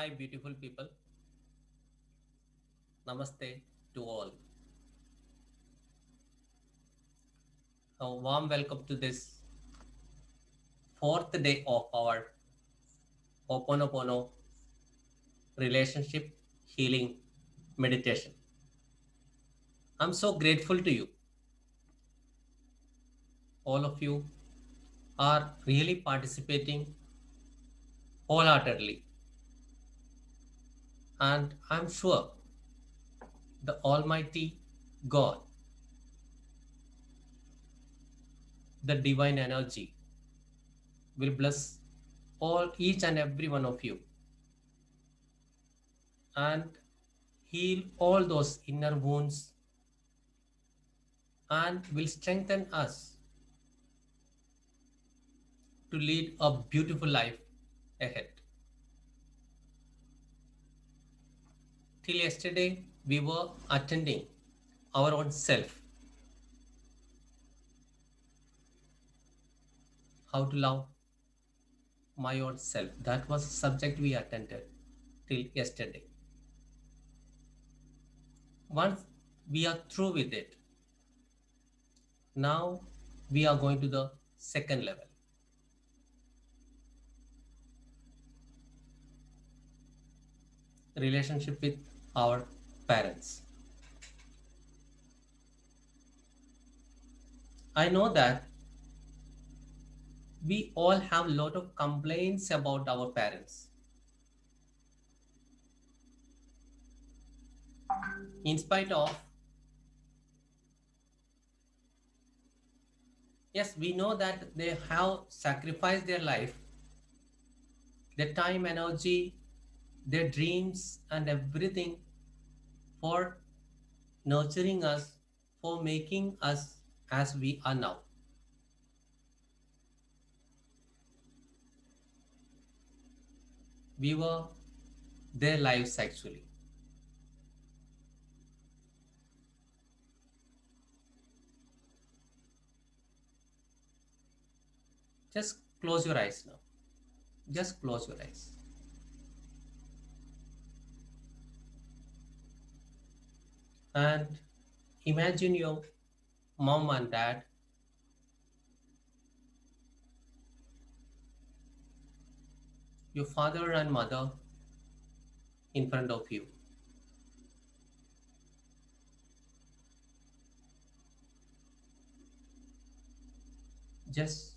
Hi, beautiful people. Namaste to all. A warm welcome to this fourth day of our Ho'oponopono relationship healing meditation. I'm so grateful to you. All of you are really participating wholeheartedly, and I'm sure the Almighty God, the divine energy, will bless all each and every one of you and heal all those inner wounds and will strengthen us to lead a beautiful life ahead. Till yesterday, we were attending our own self, how to love my own self. That was the subject we attended till yesterday. Once we are through with it, now we are going to the second level, relationship with our parents. I know that we all have a lot of complaints about our parents. In spite of, yes, we know that they have sacrificed their life, their time, energy, their dreams, and everything for nurturing us, for making us as we are now. We were their lives actually. Just close your eyes now. Just close your eyes. And imagine your mom and dad, your father and mother in front of you. Just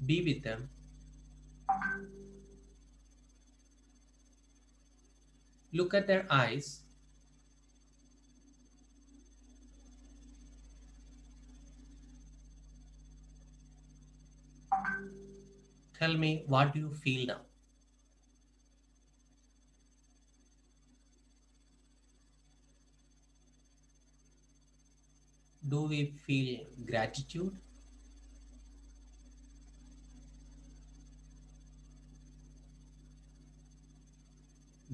be with them. Look at their eyes. Tell me, what do you feel now? Do we feel gratitude?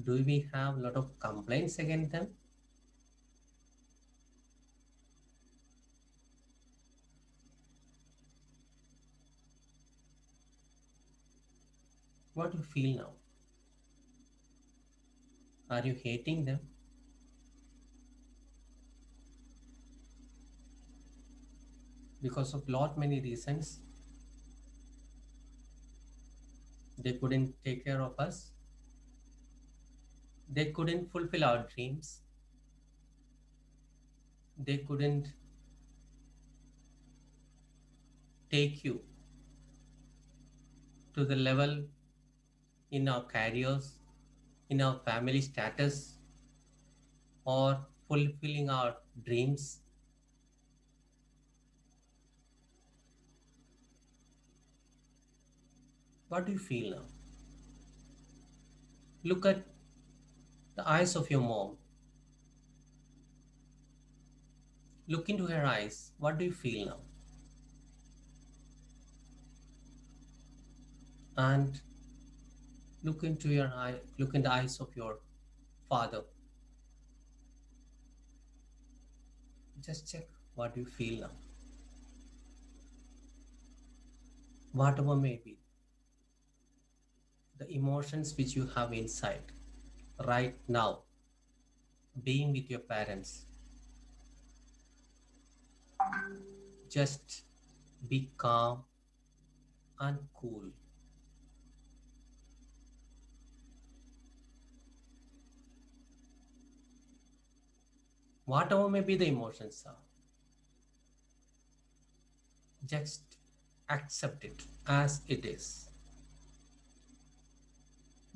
Do we have a lot of complaints against them? What do you feel now? Are you hating them? Because of lot many reasons. They couldn't take care of us. They couldn't fulfill our dreams. They couldn't take you to the level in our careers, in our family status, or fulfilling our dreams. What do you feel now? Look at the eyes of your mom. Look into her eyes. What do you feel now? And look into your eye. Look in the eyes of your father. Just check what do you feel now. Whatever may be the emotions which you have inside. right now, being with your parents. Just be calm and cool. Whatever may be the emotions are, just accept it as it is.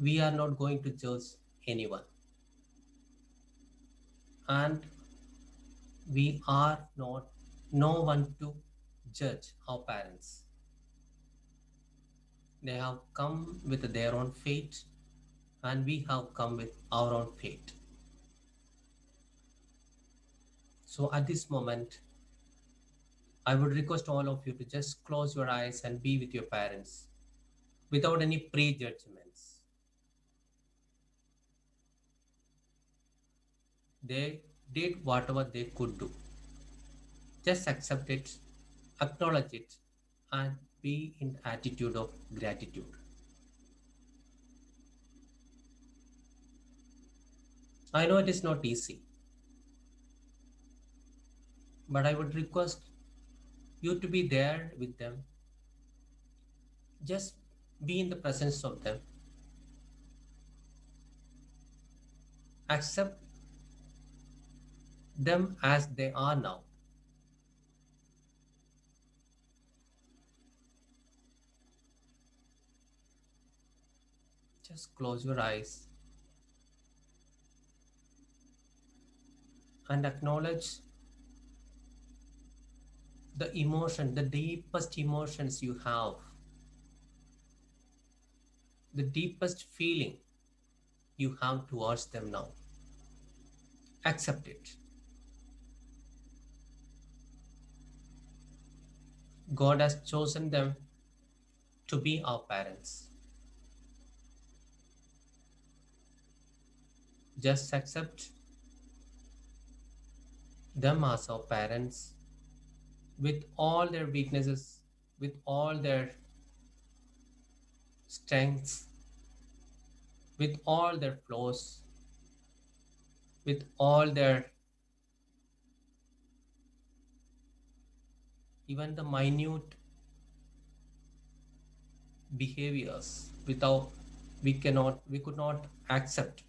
We are not going to judge anyone, and we are not no one to judge our parents. They have come with their own fate, and we have come with our own fate. So at this moment, I would request all of you to just close your eyes and be with your parents without any prejudgments. They did whatever they could do. Just accept it, acknowledge it, and be in attitude of gratitude. I know it is not easy, but I would request you to be there with them. Just be in the presence of them. Accept them as they are now. Just close your eyes and acknowledge the emotion, the deepest emotions you have, the deepest feeling you have towards them now. Accept it. God has chosen them to be our parents. Just accept them as our parents with all their weaknesses, with all their strengths, with all their flaws, with all their even the minute behaviors without we could not accept.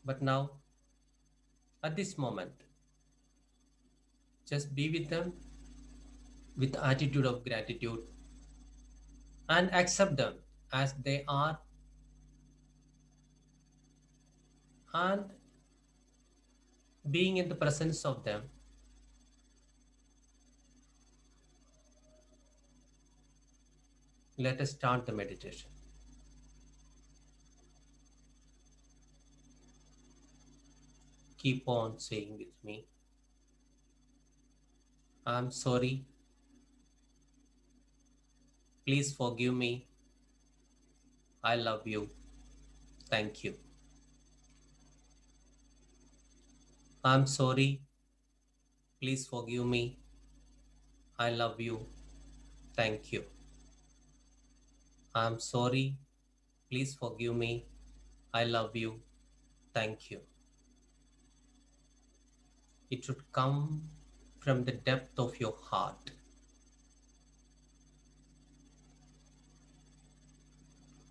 But now at this moment, just be with them with the attitude of gratitude and accept them as they are, and being in the presence of them, let us start the meditation. Keep on saying with me, I'm sorry, please forgive me, I love you, thank you. I'm sorry, please forgive me, I love you, thank you. I'm sorry, please forgive me, I love you, thank you. It should come from the depth of your heart.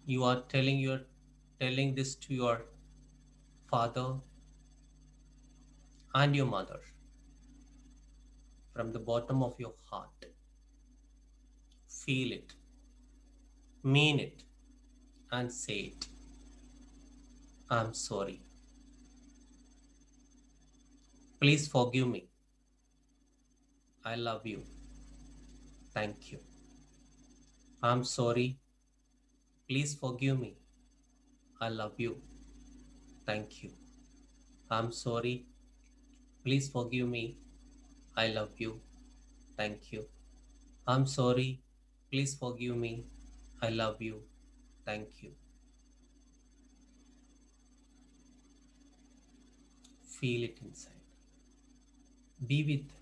You are telling this to your father and your mother from the bottom of your heart. Feel it, mean it, and say it. I'm sorry. Please forgive me. I love you. Thank you. I'm sorry. Please forgive me. I love you. Thank you. I'm sorry. Please forgive me. I love you. Thank you. I'm sorry. Please forgive me. I love you. Thank you. Feel it inside. Be with them.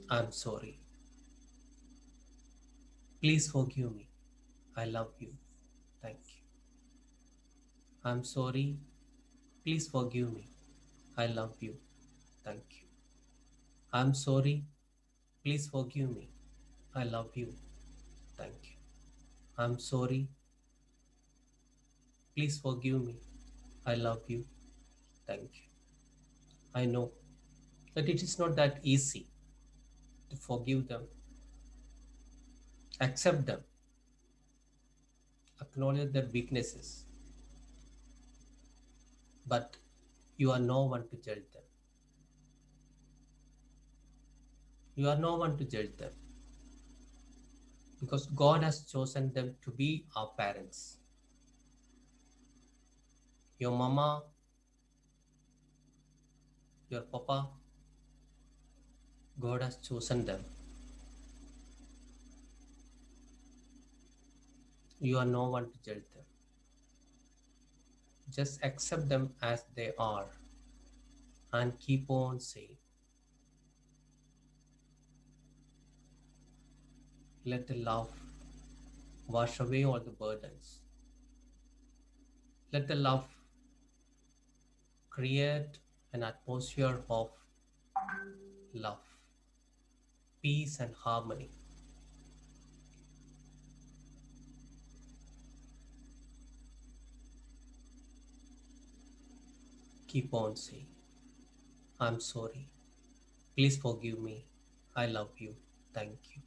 I'm sorry. Please forgive me. I love you. Thank you. I'm sorry. Please forgive me. I love you. Thank you. I'm sorry. Please forgive me. I love you. Thank you. I'm sorry. Please forgive me. I love you. Thank you. I know that it is not that easy to forgive them, accept them, acknowledge their weaknesses, but you are no one to judge them. You are no one to judge them because God has chosen them to be our parents. Your mama, your papa, God has chosen them. You are no one to judge them. Just accept them as they are and keep on saying, let the love wash away all the burdens. Let the love create an atmosphere of love, peace, and harmony. Keep on saying, I'm sorry. Please forgive me. I love you. Thank you.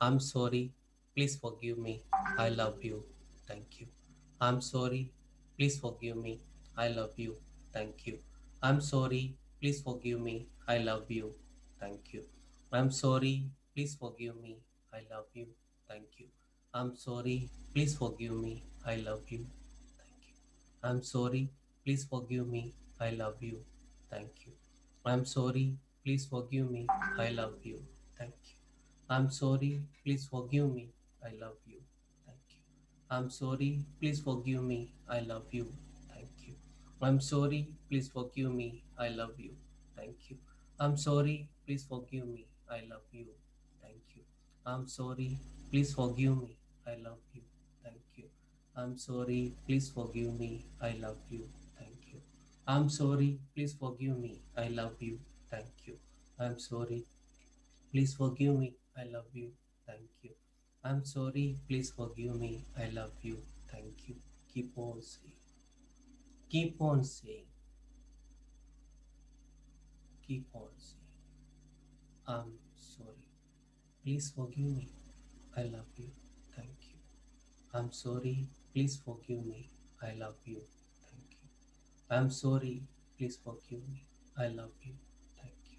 I'm sorry. Please forgive me. I love you. Thank you. I'm sorry. Please forgive me. I love you. Thank you. I'm sorry. Please forgive me. I love you. Thank you. I'm sorry. Please forgive me. I love you. Thank you. I'm sorry. Please forgive me. I love you. Thank you. I'm sorry. Please forgive me. I love you. Thank you. I'm sorry. Please forgive me. I love you. Thank you. I'm sorry. Please forgive me. I love you. Thank you. I'm sorry. Please forgive me. I love you. Thank you. I'm sorry. Please forgive me. I love you. Thank you. I'm sorry. Please forgive me. I love you. Thank you. I'm sorry. Please forgive me. I love you. Thank you. I'm sorry. Please forgive me. I love you. Thank you. I'm sorry. Please forgive me. I love you. Thank you. I'm sorry. Please forgive me. I love you. Thank you. I'm sorry. Please forgive me. I love you. Thank you. Keep on saying. Keep on saying. Keep on saying. I'm sorry. Please forgive me. I love you. Thank you. I'm sorry. Please forgive me. I love you. Thank you. I'm sorry. Please forgive me. I love you. Thank you.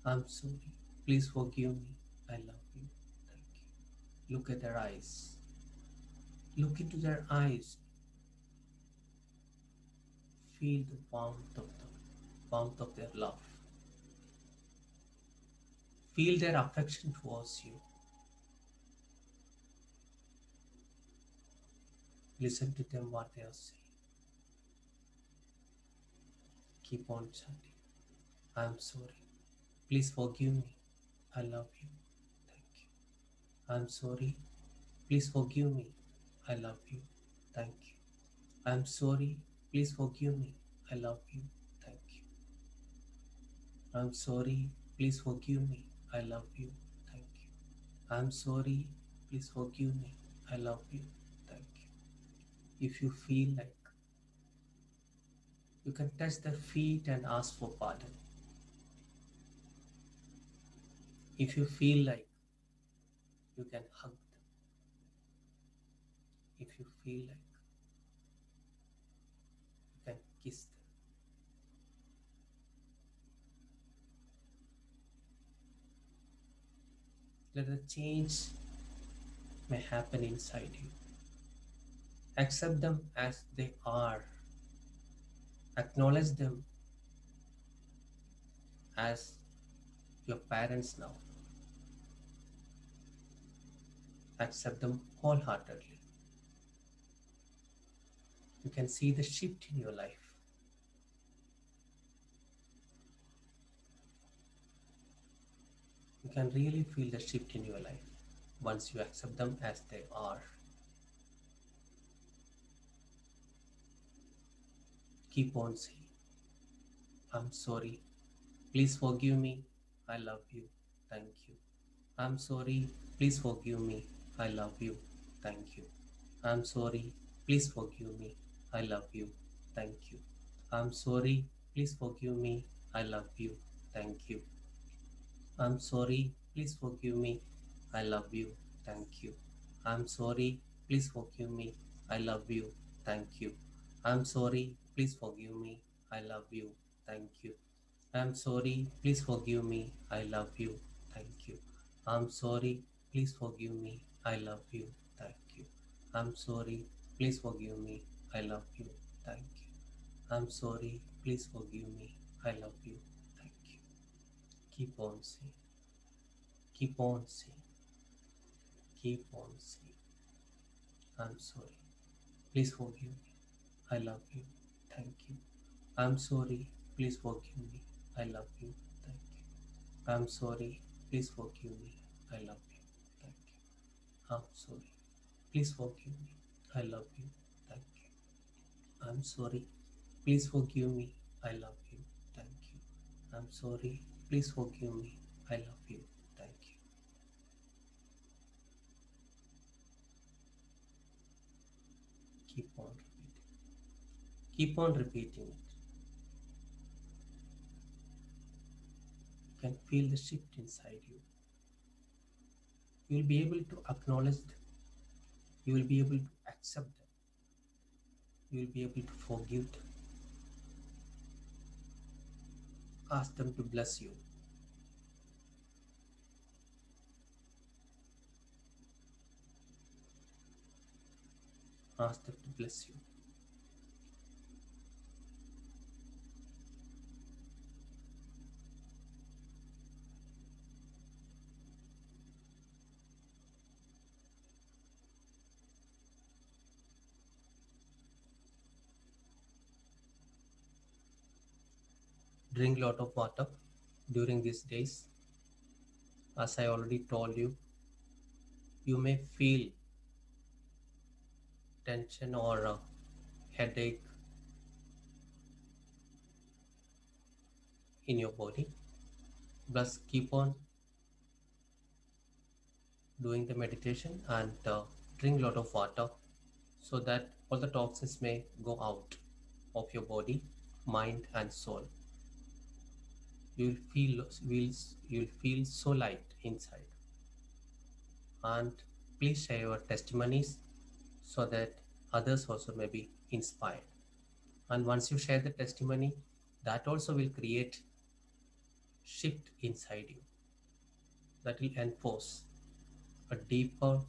I'm sorry. Please forgive me. I love you. Thank you. Look at their eyes. Look into their eyes. Feel the warmth of their love. Feel their affection towards you. Listen to them what they are saying. Keep on chanting. I'm sorry. Please forgive me. I love you. Thank you. I'm sorry. Please forgive me. I love you. Thank you. I'm sorry. Please forgive me. I love you. Thank you. I'm sorry. Please forgive me. I love you. Thank you. I'm sorry. Please forgive me. I love you. Thank you. If you feel like, you can touch their feet and ask for pardon. If you feel like, you can hug them. If you feel like, you can kiss them. Let the change may happen inside you. Accept them as they are. Acknowledge them as your parents now. Accept them wholeheartedly. You can see the shift in your life. You can really feel the shift in your life. Once you accept them as they are, keep on saying, I'm sorry. Please forgive me. I love you. Thank you. I'm sorry. Please forgive me. I love you. Thank you. I'm sorry. Please forgive me. I love you. Thank you. I'm sorry. Please forgive me. I love you. Thank you. I'm sorry. Please forgive me. I love you. Thank you. I'm sorry. Please forgive me. I love you. Thank you. I'm sorry. Please forgive me. I love you. Thank you. I'm sorry. Please forgive me. I love you. Thank you. I'm sorry. Please forgive me. I love you. Thank you. I'm sorry. Please forgive me. I love you. Thank you. I'm sorry. Please forgive me. I love you. Thank you. Keep on saying. Keep on saying. Keep on saying. I'm sorry. Please forgive me. I love you. Thank you. I'm sorry. Please forgive me. I love you. Thank you. I'm sorry. Please forgive me. I love you. Thank you. I'm sorry. Please forgive me. I love you. Thank you. I'm sorry. Please forgive me. I love you. Thank you. I'm sorry. Please forgive me. I love you. Thank you. Keep on repeating. Keep on repeating it. You can feel the shift inside you. You will be able to acknowledge them. You will be able to accept them. You will be able to forgive them. Ask them to bless you. Ask them to bless you. Drink a lot of water during these days. As I already told you, you may feel tension or a headache in your body. Plus, keep on doing the meditation and drink a lot of water so that all the toxins may go out of your body, mind, and soul. You'll feel so light inside. And please share your testimonies so that others also may be inspired. And once you share the testimony, that also will create shift inside you that will enforce a deeper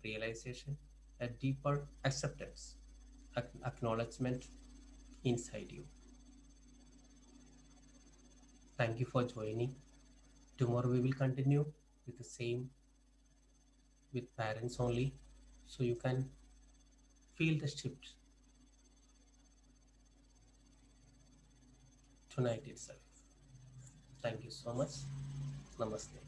realization, a deeper acceptance, acknowledgement inside you. Thank you for joining. Tomorrow we will continue with the same with parents only, so you can feel the shift tonight itself. Thank you so much. Namaste.